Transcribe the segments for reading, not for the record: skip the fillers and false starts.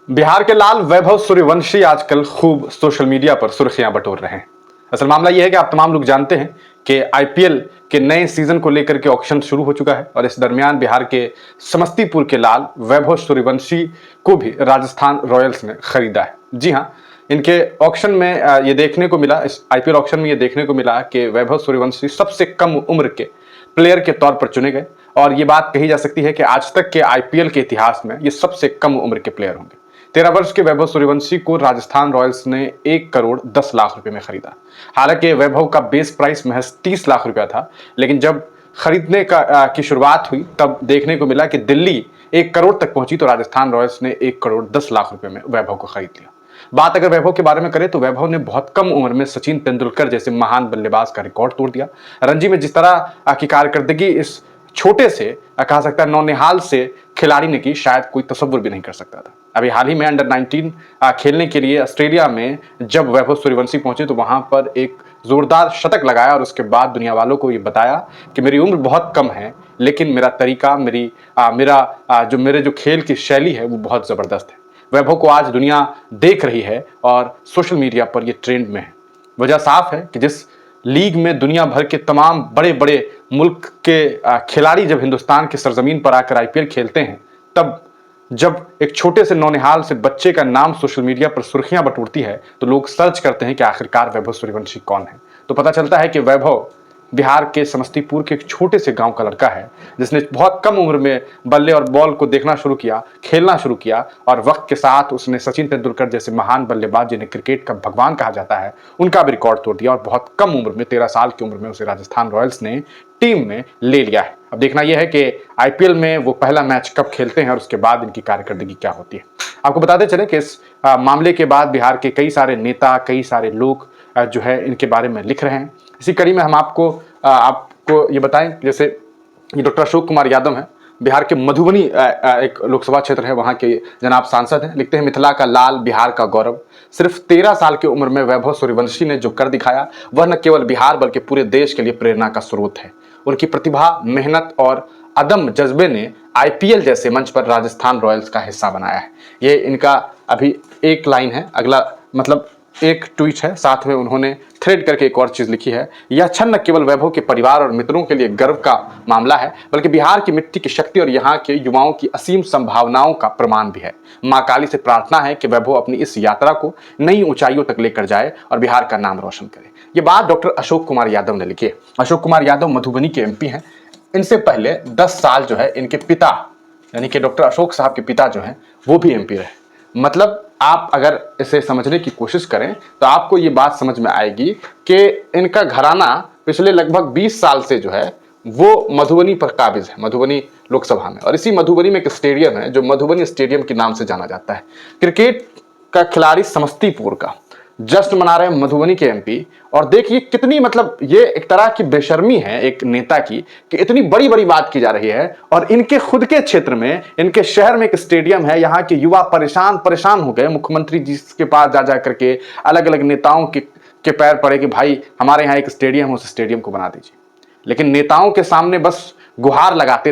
बिहार के लाल वैभव सूर्यवंशी आजकल खूब सोशल मीडिया पर सुर्खियां बटोर रहे हैं। असल मामला यह है कि आप तमाम लोग जानते हैं कि आईपीएल के नए सीजन को लेकर के ऑक्शन शुरू हो चुका है और इस दरमियान बिहार के समस्तीपुर के लाल वैभव सूर्यवंशी को भी राजस्थान रॉयल्स ने खरीदा है। जी हां, इनके ऑक्शन में ये देखने को मिला, इस आईपीएल ऑक्शन में ये देखने को मिला कि वैभव सूर्यवंशी सबसे कम उम्र के प्लेयर के तौर पर चुने गए और ये बात कही जा सकती है कि आज तक के आईपीएल के इतिहास में ये सबसे कम उम्र के प्लेयर होंगे। 13 वर्ष के वैभव सूर्यवंशी को राजस्थान रॉयल्स ने 1 करोड़ 10 लाख रुपए में खरीदा। हालांकि वैभव का बेस प्राइस महज 30 लाख रुपया था, लेकिन जब खरीदने की शुरुआत हुई तब देखने को मिला कि दिल्ली 1 करोड़ तक पहुंची तो राजस्थान रॉयल्स ने 1 करोड़ 10 लाख रुपए में वैभव को खरीद लिया। बात अगर वैभव के बारे में करें तो वैभव ने बहुत कम उम्र में सचिन तेंदुलकर जैसे महान बल्लेबाज का रिकॉर्ड तोड़ दिया। रणजी में जिस तरह की कारकर्दगी इस छोटे से कहा सकता है नौनिहाल से खिलाड़ी ने की, शायद कोई तसव्वुर भी नहीं कर सकता था। अभी हाल ही में अंडर 19 खेलने के लिए ऑस्ट्रेलिया में जब वैभव सूर्यवंशी पहुंचे तो वहां पर एक जोरदार शतक लगाया और उसके बाद दुनिया वालों को ये बताया कि मेरी उम्र बहुत कम है, लेकिन मेरा तरीका, मेरे जो खेल की शैली है वो बहुत जबरदस्त है। वैभव को आज दुनिया देख रही है और सोशल मीडिया पर ये ट्रेंड में है। वजह साफ है कि जिस लीग में दुनिया भर के तमाम बड़े बड़े मुल्क के खिलाड़ी जब हिंदुस्तान की सरजमीन पर आकर आईपीएल खेलते हैं, तब जब एक छोटे से नौनिहाल से बच्चे का नाम सोशल मीडिया पर सुर्खियां बटोरती है तो लोग सर्च करते हैं कि आखिरकार वैभव सूर्यवंशी कौन है। तो पता चलता है कि वैभव बिहार के समस्तीपुर के एक छोटे से गांव का लड़का है जिसने बहुत कम उम्र में बल्ले और बॉल को देखना शुरू किया, खेलना शुरू किया और वक्त के साथ उसने सचिन तेंदुलकर जैसे महान बल्लेबाज जिन्हें क्रिकेट का भगवान कहा जाता है उनका भी रिकॉर्ड तोड़ दिया और बहुत कम उम्र में 13 साल की उम्र में उसे राजस्थान रॉयल्स ने टीम में ले लिया है। अब देखना यह है कि आईपीएल में वो पहला मैच कब खेलते हैं और उसके बाद इनकी कारकर्दगी क्या होती है। आपको बताते चले कि इस मामले के बाद बिहार के कई सारे नेता, कई सारे लोग जो है इनके बारे में लिख रहे हैं। इसी कड़ी में हम आपको ये बताएं, जैसे ये डॉक्टर अशोक कुमार यादव हैं, बिहार के मधुबनी एक लोकसभा क्षेत्र है, वहां के जनाब सांसद हैं। लिखते हैं, मिथिला का लाल, बिहार का गौरव। सिर्फ 13 साल की उम्र में वैभव सूर्यवंशी ने जो कर दिखाया वह न केवल बिहार बल्कि पूरे देश के लिए प्रेरणा का स्रोत है। उनकी प्रतिभा, मेहनत और अदम जज्बे ने आईपीएल जैसे मंच पर राजस्थान रॉयल्स का हिस्सा बनाया है। ये इनका अभी एक लाइन है, अगला मतलब एक ट्वीट है, साथ में उन्होंने थ्रेड करके एक और चीज लिखी है। यह क्षण न केवल वैभव के परिवार और मित्रों के लिए गर्व का मामला है बल्कि बिहार की मिट्टी की शक्ति और यहाँ के युवाओं की असीम संभावनाओं का प्रमाण भी है। मां काली से प्रार्थना है कि वैभव अपनी इस यात्रा को नई ऊंचाइयों तक लेकर जाए और बिहार का नाम रोशन करे। ये बात डॉक्टर अशोक कुमार यादव ने लिखी है। अशोक कुमार यादव मधुबनी के एमपी हैं। इनसे पहले 10 साल जो है इनके पिता यानी कि डॉक्टर अशोक साहब के पिता जो हैं वो भी एमपी रहे। मतलब आप अगर इसे समझने की कोशिश करें तो आपको ये बात समझ में आएगी कि इनका घराना पिछले लगभग 20 साल से जो है वो मधुबनी पर काबिज है, मधुबनी लोकसभा में। और इसी मधुबनी में एक स्टेडियम है जो मधुबनी स्टेडियम के नाम से जाना जाता है। क्रिकेट का खिलाड़ी समस्तीपुर का जश्न मना रहे हैं मधुबनी के एमपी। और देखिए कितनी मतलब ये एक तरह की बेशर्मी है एक नेता की कि इतनी बड़ी बड़ी बात की जा रही है और इनके खुद के क्षेत्र में, इनके शहर में एक स्टेडियम है। यहाँ के युवा परेशान हो गए, मुख्यमंत्री जी के पास जा करके अलग अलग नेताओं के पैर पड़े कि भाई हमारे यहाँ एक स्टेडियम है, उस स्टेडियम को बना दीजिए। लेकिन नेताओं के सामने बस गुहार लगाते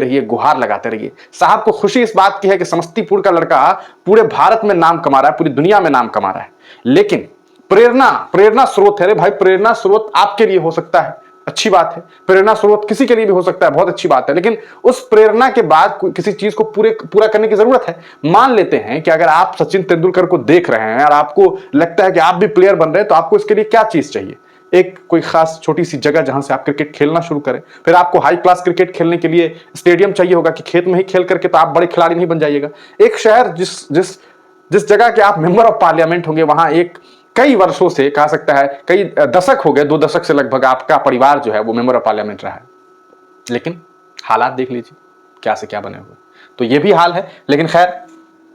रहिए। साहब को खुशी इस बात की है कि समस्तीपुर का लड़का पूरे भारत में नाम कमा रहा है, पूरी दुनिया में नाम कमा रहा है। लेकिन प्रेरणा स्रोत है रे भाई। प्रेरणा स्रोत आपके लिए हो सकता है, अच्छी बात है। प्रेरणा स्रोत किसी के लिए भी हो सकता है, बहुत अच्छी बात है। लेकिन उस प्रेरणा के बाद किसी चीज को पूरा करने की जरूरत है। मान लेते हैं कि अगर आप सचिन तेंदुलकर को देख रहे हैं और आपको लगता है कि आप भी प्लेयर बन रहे हैं तो आपको इसके लिए क्या चीज चाहिए? एक कोई खास छोटी सी जगह जहां से आप क्रिकेट खेलना शुरू करें। फिर आपको हाई क्लास क्रिकेट खेलने के लिए स्टेडियम चाहिए होगा कि खेत में ही खेल करके तो आप बड़े खिलाड़ी नहीं बन जाइएगा। एक शहर जिस जगह के आप मेंबर ऑफ पार्लियामेंट होंगे, वहां एक कई वर्षों से कहा सकता है कई दशक हो गए, 2 दशक से लगभग आपका परिवार जो है वो मेंबर ऑफ पार्लियामेंट रहा है। लेकिन हालात देख लीजिए क्या से क्या बने हुए। तो ये भी हाल है। लेकिन खैर,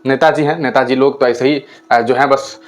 नेताजी हैं, नेताजी लोग तो ऐसे ही जो है बस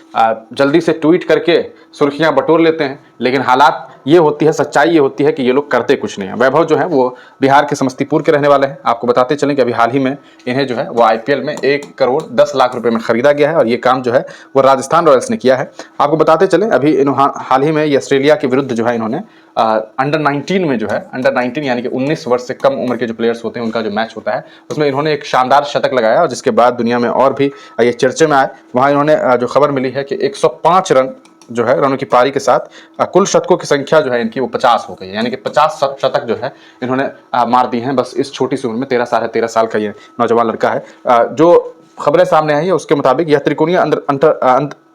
जल्दी से ट्वीट करके सुर्खियां बटोर लेते हैं। लेकिन हालात ये होती है, सच्चाई ये होती है कि ये लोग करते कुछ नहीं है। वैभव जो है वो बिहार के समस्तीपुर के रहने वाले हैं। आपको बताते चलें कि अभी हाल ही में इन्हें जो है वो IPL में 1 करोड़ 10 लाख रुपए में खरीदा गया है और ये काम जो है वो राजस्थान रॉयल्स ने किया है। आपको बताते चलें अभी हाल ही में ये ऑस्ट्रेलिया के विरुद्ध जो है इन्होंने अंडर 19 में जो है, अंडर 19 यानी कि 19 वर्ष से कम उम्र के जो प्लेयर्स होते हैं उनका जो मैच होता है उसमें इन्होंने एक शानदार शतक लगाया और जिसके बाद दुनिया में और भी ये चर्चे में आए। वहाँ इन्होंने जो खबर मिली है कि 105 रन जो है रनों की पारी के साथ कुल शतकों की संख्या जो है इनकी वो 50 हो गई है, यानी कि 50 शतक जो है इन्होंने मार दी हैं बस इस छोटी सी उम्र में। 13 साल का ये नौजवान लड़का है। जो खबरें सामने आई है उसके मुताबिक यह त्रिकोणीय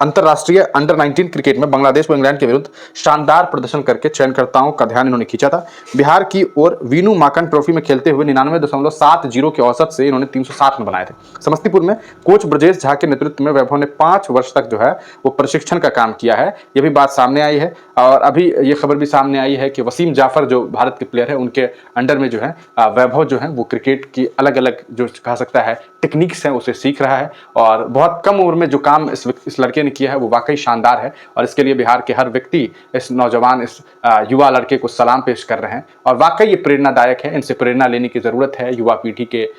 अंतरराष्ट्रीय अंडर 19 क्रिकेट में बांग्लादेश व इंग्लैंड के विरुद्ध शानदार प्रदर्शन करके चयनकर्ताओं का ध्यान इन्होंने खींचा था। बिहार की ओर वीनू माकन ट्रॉफी में खेलते हुए 99.70 के औसत से इन्होंने 360 रन बनाए थे। समस्तीपुर में कोच ब्रजेश झा के नेतृत्व में वैभव ने 5 वर्ष तक जो है वो प्रशिक्षण का काम किया है, ये भी बात सामने आई है। और अभी ये खबर भी सामने आई है कि वसीम जाफर जो भारत के प्लेयर है उनके अंडर में जो है वैभव जो है वो क्रिकेट की अलग अलग जो कहा सकता है टेक्निक्स हैं उसे सीख रहा है और बहुत कम उम्र में जो काम इस लड़के ने किया है वो वाकई शानदार है। और इसके लिए बिहार के हर व्यक्ति इस नौजवान इस युवा लड़के को सलाम पेश कर रहे हैं और वाकई ये प्रेरणादायक है। इनसे प्रेरणा लेने की ज़रूरत है युवा पीढ़ी के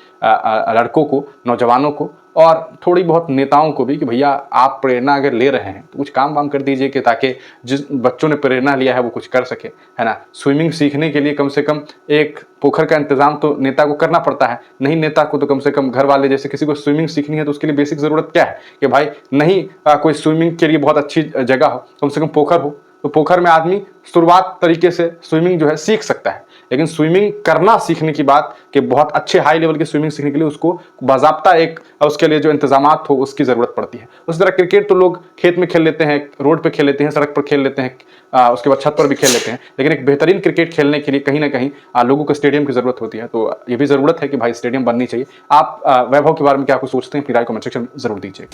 लड़कों को, नौजवानों को और थोड़ी बहुत नेताओं को भी कि भैया आप प्रेरणा अगर ले रहे हैं तो कुछ काम वाम कर दीजिए कि ताकि जिस बच्चों ने प्रेरणा लिया है वो कुछ कर सके, है ना। स्विमिंग सीखने के लिए कम से कम एक पोखर का इंतजाम तो नेता को करना पड़ता है, नहीं नेता को तो कम से कम घर वाले जैसे किसी को स्विमिंग सीखनी है तो उसके लिए बेसिक ज़रूरत क्या है कि भाई नहीं कोई स्विमिंग के लिए बहुत अच्छी जगह हो, कम से कम पोखर हो, तो पोखर में आदमी शुरुआत तरीके से स्विमिंग जो है सीख सकता है। लेकिन स्विमिंग करना सीखने की बात कि बहुत अच्छे हाई लेवल की स्विमिंग सीखने के लिए उसको बाज़ाब्ता एक उसके लिए जो इंतजामात हो उसकी ज़रूरत पड़ती है। उस तरह क्रिकेट तो लोग खेत में खेल लेते हैं, रोड पे खेल लेते हैं, सड़क पर खेल लेते हैं, उसके बाद छत पर भी खेल लेते हैं, लेकिन एक बेहतरीन क्रिकेट खेलने के लिए कहीं ना कहीं लोगों को स्टेडियम की ज़रूरत होती है। तो ये भी ज़रूरत है कि भाई स्टेडियम बननी चाहिए। आप वैभव के बारे में क्या कुछ सोचते हैं, अपनी राय कमेंट सेक्शन में ज़रूर दीजिए।